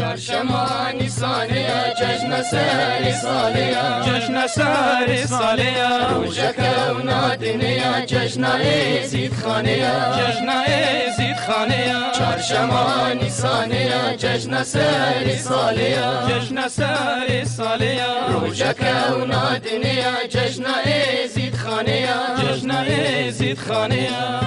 چهارشنبه سالیه جشن سری سالیه جشن سری سالیه روژه و نادینیه جشن عزیز خانیه جشن عزیز خانیه چهارشنبه نیسانیه جشن سری سالیه جشن سری سالیه روژه و نادینیه جشن عزیز خانیه جشن عزیز خانیه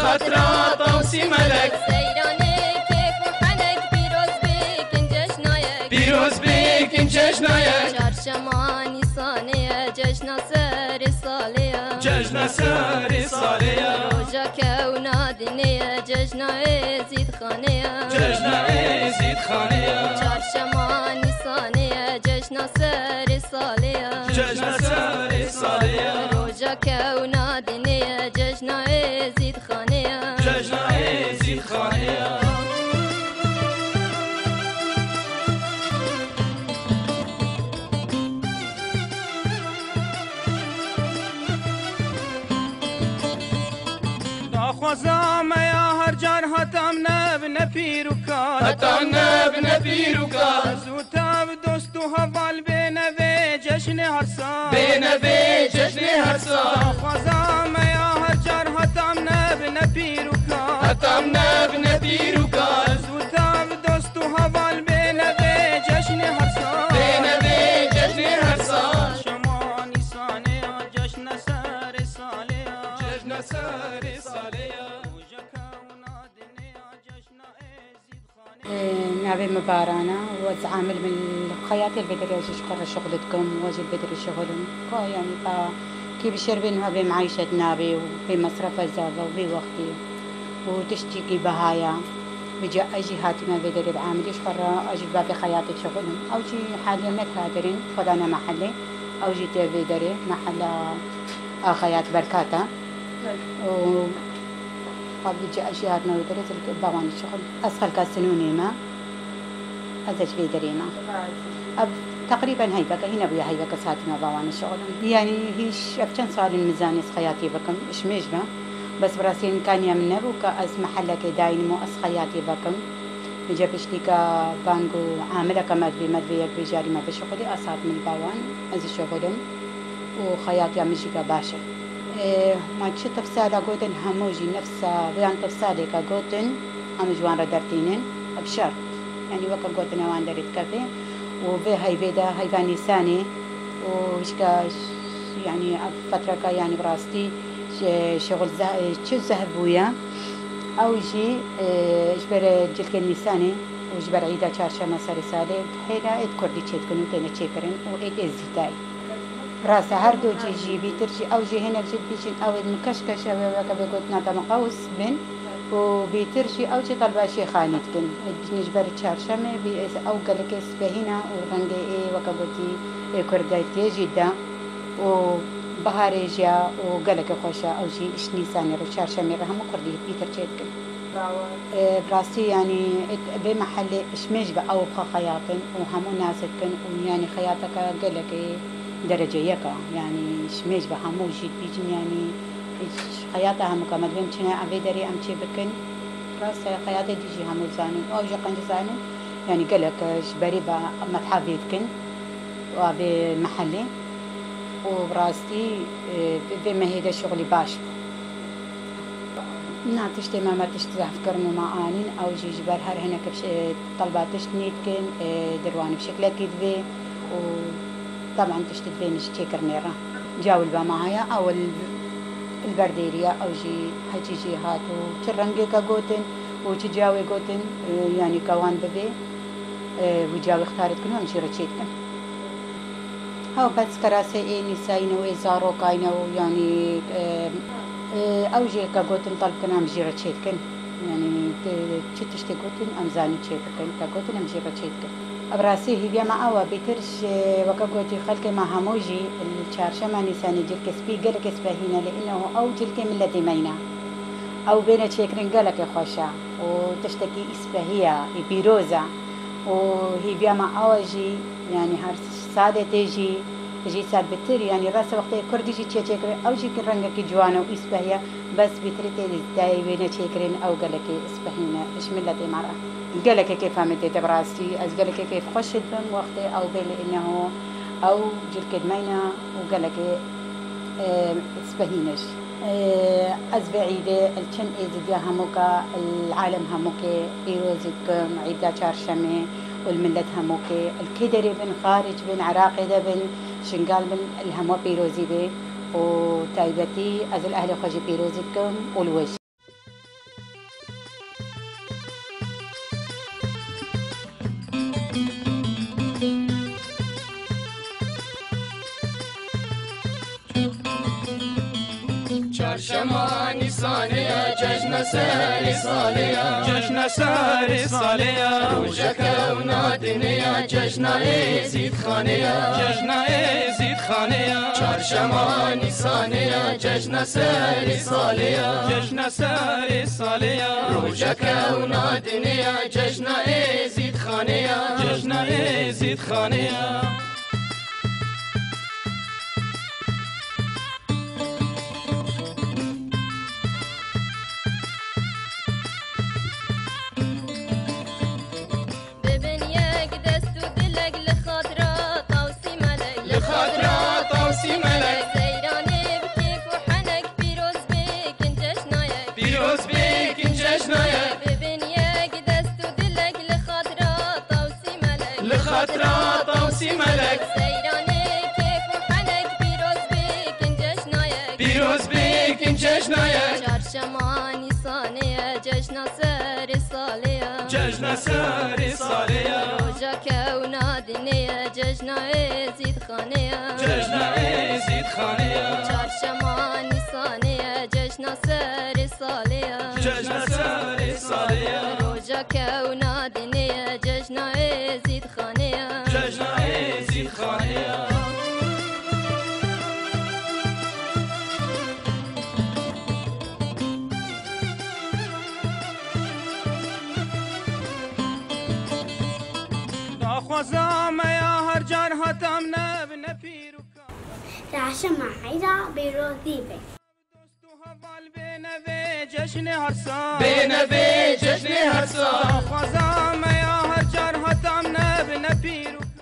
خاطرات طوسي ملك سيراني كيف وحنك بيروز بيك جشنايك بيروز بيك جشنايك چهارشنبه نیسانیه جشن سری سالیه جشن سری سالیه روژه و نادینیه جشن عزیز خانیه جشن عزیز خانیه چهارشنبه نیسانیه جشن سری سالیه جشن سری سالیه روژه و نادینیه جشن عزیز خانیه جشن عزیز خانیه خوزام یا هر جان هتم نب پیر و کار هتم نب پیر و کار زوتا دوست و حوال بنوی جشن هر سال بنوی جشن هر سال خوزام یا هر جان هتم نب پیر و کار هتم نب پیر و کار زوتا دوست و حوال بنوی جشن هر سال بنوی جشن هر سال شما نیسانه جشن سر ساله جشن سر نبي مبارانا وزعامل من الخياط البدري وجي شقر شغلتكم وجي البدري شغلهم يعني كي بشربين بمعيشة نابي وبمصرف الزابة وبوقتي وتشتكي بهايا بيجي أجي هاتنا بدري بعامل يشقر أجي بابي خياطة شغلهم أو جي حاليا متهادرين خدانا محلي أو جي بدري محل خياط بركاتا بيجي أشياءنا ودرس البوان الشغل أسخل كاسنوني ما أزج في دريما تقريبا هاي بقى هنا بيا هاي بقى ساتنا بوان الشغل يعني هيش أبشن صار الميزاني خياتي بكم إيش ميجبا بس براسين كان يمنا وكا أس محلك داينمو أس خياتي بكم بيجي بشتيكا بانجو عاملة كمد بمدبي بيجاري ما بشغلي أصاب من البوان أز الشغلهم وخياتي مشيكا باشا ما تشي تفسالة قوتن هموجي نفسها بيان تفسالة كقوتن هم جوان ردرتينن أبشر يعني وكا قوتن وان دريت كافي وبي هاي بيدا هاي باني ساني وشكا يعني فترة يعني براستي شغل تشو زهبويا أو جي جبر جلك النساني وجبر عيدا چهارشنبه سر ساله حيلا ايد كردي تشيتكن وتينا تشيكرن وايد ازيتاي راسه هر دو جي بيترجي او جي هنا الجد بيجن او المكشكشه وكذا قلت ناتا مقوس بن وبيترجي او جي طلبه شي خانتكن نجبر چهارشنبه بي او قالك اسبهنا ورنجي اي وكبتي كردايتي جدا وبهاريجيا وقالك خوشا او جي اش نيساني رو چهارشنبه هم كردي بيترجيتكن براستي يعني بمحل اشمجبه او خياطن وهم ناسكن ويعني خياطك قالك درجة يكا يعني شميش بحمو جيت بيجن يعني خياطة همو كمد بهم چنا أبي دري أم چه بكن راسة خياطة ديجي همو زانن أو جي قنج زانن يعني قلق جبري بمتحابيت كن وأبي محلي وبراستي بما هيدا شغلي باش نا تشتي ما تشتي أفكرنو معانين أو جي جبر هر هنا كبش طلبات تشتنيت كن درواني بشكل كذبي و طبعا تشتد بين الشيكر نيرة جاول معايا او البرديريا او جي حجي جيهات وترنجي كاغوتن وتجاوي غوتن يعني كوان ببي وجاوي اختارت كنو امشي رتشيتكن هاو بس كراسي اي نساينا وازارو كاينا يعني او جي كاغوتن طلبكن ام جيرا تشيتكن يعني تشتي غوتن ام زاني تشيتكن كاغوتن ام جيرا تشيتكن ابراسي هي بيا ما او بيترش وكاغوتي خلك ما هموجي الشارشمه نساني جيل كسبي قال كسبهينا لانه او جيل من الذي مينا او بين تشيكرين قالك خوشا وتشتكي اسبهيه بيروزا وهي بيا ما اوجي يعني هر ساده تيجي ساد بتر يعني راس وقت كردي جي تشيكرين او جي كرنگا كي جوانا واسبهيه بس بترتي داي بين تشيكرين او قالك اسبهينا ايش ملتي مرة قالك كيف فهمتي تبراسي از قالك كيف خشت بن وقتي او بين انه او جيل كدمينا وقالك اسبهينش از بعيدة الچن ازديا هموكا العالم هموكي بيروزكم عيدا چارشمه والملت هموكي الكدري بن خارج بن عراقي ده بن شنقال بن الهمو بيروزي بي وتايبتي از الاهل خوشي بيروزكم والوش چارشمانی سالیه جشن سری سالیه جشن سری سالیه روژه نادینیه جشن زید خانیه جشن زید خانیه چارشمانی سانیه جشن سری سالیه جشن سری سالیه روژه نادینیه جشن زید خانیه جشن زید خانیه خاطرات طوسي ملك سيراني كيف وحنك بيروز بيك انجشنايك بيروز بيك انجشنايك چارشمانی سانية جشنا ساري صالية جشن سری سالیه روجا كونا دنيا جشنا زيد خانية جشن زید خانیه چارشمانی سانية جشنا ساري صالية جشن سری سالیه روجا كونا دنيا جشنا زيد خانية جشن زید خانیه خوازم یا هر جان هاتم نب نپیرو رعشه معیدا بیروزی به دوستو حوال بینوی جشن هر سال بینوی جشن هر سال